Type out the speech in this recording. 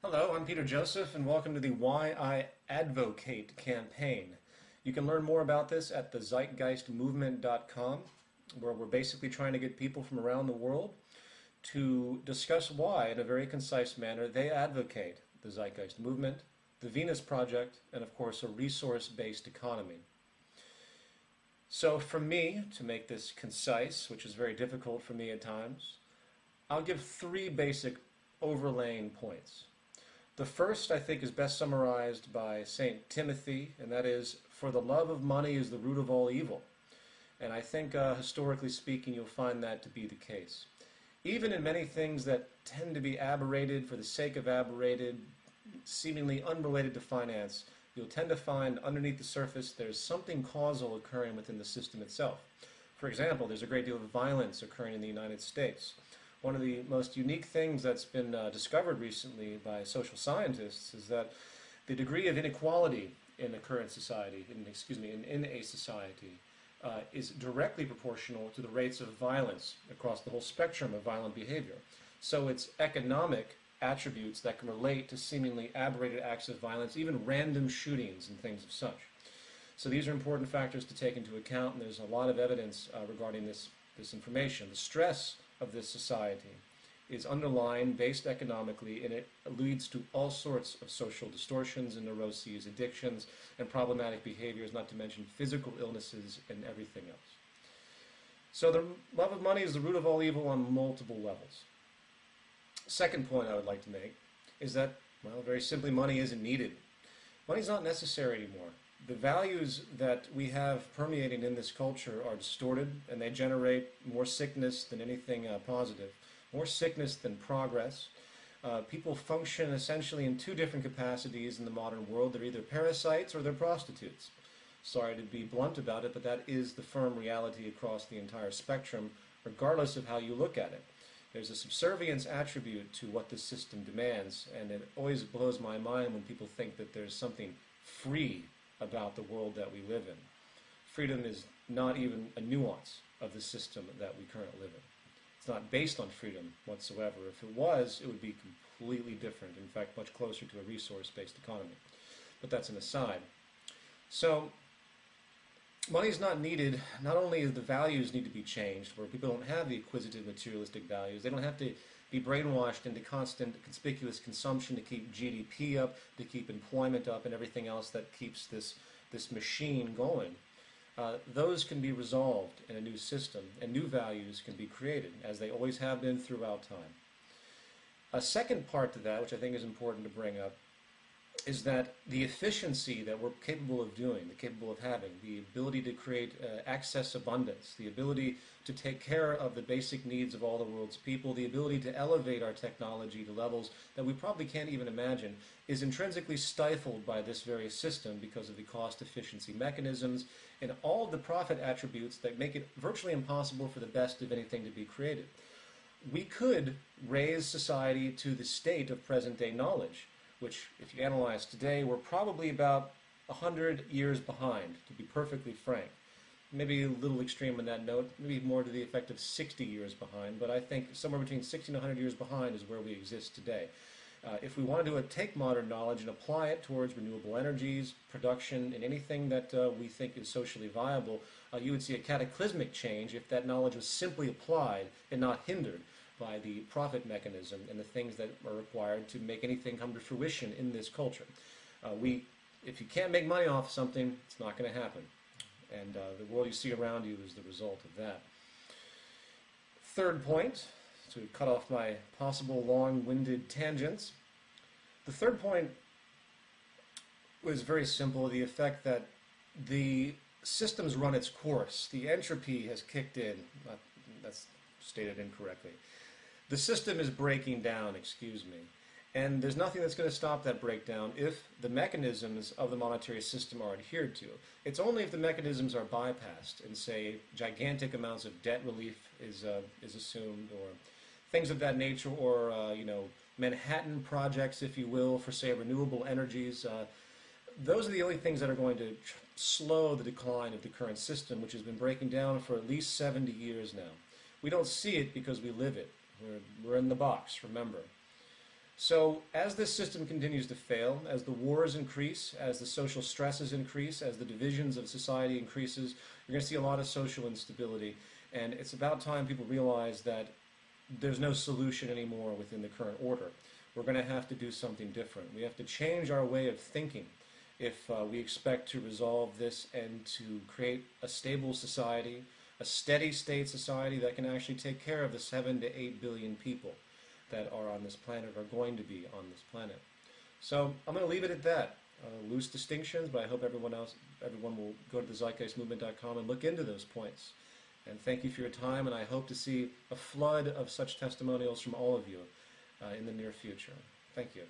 Hello, I'm Peter Joseph, and welcome to the Why I Advocate campaign. You can learn more about this at the zeitgeistmovement.com, where we're basically trying to get people from around the world to discuss why, in a very concise manner, they advocate the Zeitgeist movement, the Venus Project, and of course a resource-based economy. So for me, to make this concise, which is very difficult for me at times, I'll give three basic overlaying points. The first, I think, is best summarized by St. Timothy, and that is, for the love of money is the root of all evil. And I think, historically speaking, you'll find that to be the case. Even in many things that tend to be aberrated for the sake of aberrated, seemingly unrelated to finance, you'll tend to find underneath the surface there's something causal occurring within the system itself. For example, there's a great deal of violence occurring in the United States. One of the most unique things that's been discovered recently by social scientists is that the degree of inequality in a current society, in a society, is directly proportional to the rates of violence across the whole spectrum of violent behavior. So it's economic attributes that can relate to seemingly aberrated acts of violence, even random shootings and things of such. So these are important factors to take into account, and there's a lot of evidence regarding this information. The stress of this society is underlined, based economically, and it leads to all sorts of social distortions and neuroses, addictions, and problematic behaviors, not to mention physical illnesses and everything else. So the love of money is the root of all evil on multiple levels. Second point I would like to make is that, well, very simply, money isn't needed. Money's not necessary anymore. The values that we have permeating in this culture are distorted, and they generate more sickness than anything positive, more sickness than progress. People function essentially in two different capacities in the modern world. They're either parasites or they're prostitutes. Sorry to be blunt about it, but that is the firm reality across the entire spectrum, regardless of how you look at it. There's a subservience attribute to what this system demands, and it always blows my mind when people think that there's something free about the world that we live in. Freedom is not even a nuance of the system that we currently live in. It's not based on freedom whatsoever. If it was, it would be completely different, in fact, much closer to a resource-based economy. But that's an aside. So, money is not needed. Not only do the values need to be changed, where people don't have the acquisitive materialistic values, they don't have to be brainwashed into constant conspicuous consumption to keep GDP up, to keep employment up, and everything else that keeps this machine going. Those can be resolved in a new system, and new values can be created, as they always have been throughout time. A second part to that, which I think is important to bring up, is that the efficiency that we're capable of doing, capable of having, the ability to create access abundance, the ability to take care of the basic needs of all the world's people, the ability to elevate our technology to levels that we probably can't even imagine, is intrinsically stifled by this very system because of the cost efficiency mechanisms and all of the profit attributes that make it virtually impossible for the best of anything to be created. We could raise society to the state of present-day knowledge, which, if you analyze today, we're probably about 100 years behind, to be perfectly frank. Maybe a little extreme on that note, maybe more to the effect of 60 years behind, but I think somewhere between 60 and 100 years behind is where we exist today. If we wanted to take modern knowledge and apply it towards renewable energies, production, and anything that we think is socially viable, you would see a cataclysmic change if that knowledge was simply applied and not hindered by the profit mechanism and the things that are required to make anything come to fruition in this culture. If you can't make money off something, it's not going to happen. And the world you see around you is the result of that. Third point, to cut off my possible long-winded tangents, the third point was very simple, the effect that the system's run its course. The entropy has kicked in. That's stated incorrectly. The system is breaking down, and there's nothing that's going to stop that breakdown if the mechanisms of the monetary system are adhered to. It's only if the mechanisms are bypassed and, say, gigantic amounts of debt relief is assumed, or things of that nature, or Manhattan projects, if you will, for, say, renewable energies. Those are the only things that are going to slow the decline of the current system, which has been breaking down for at least 70 years now. We don't see it because we live it. We're in the box, remember. So as this system continues to fail, as the wars increase, as the social stresses increase, as the divisions of society increases, you're going to see a lot of social instability. And it's about time people realize that there's no solution anymore within the current order. We're going to have to do something different. We have to change our way of thinking if we expect to resolve this and to create a stable society, a steady state society that can actually take care of the 7 to 8 billion people that are on this planet, or going to be on this planet. So I'm going to leave it at that. Loose distinctions, but I hope everyone will go to the zeitgeistmovement.com and look into those points. And thank you for your time, and I hope to see a flood of such testimonials from all of you in the near future. Thank you.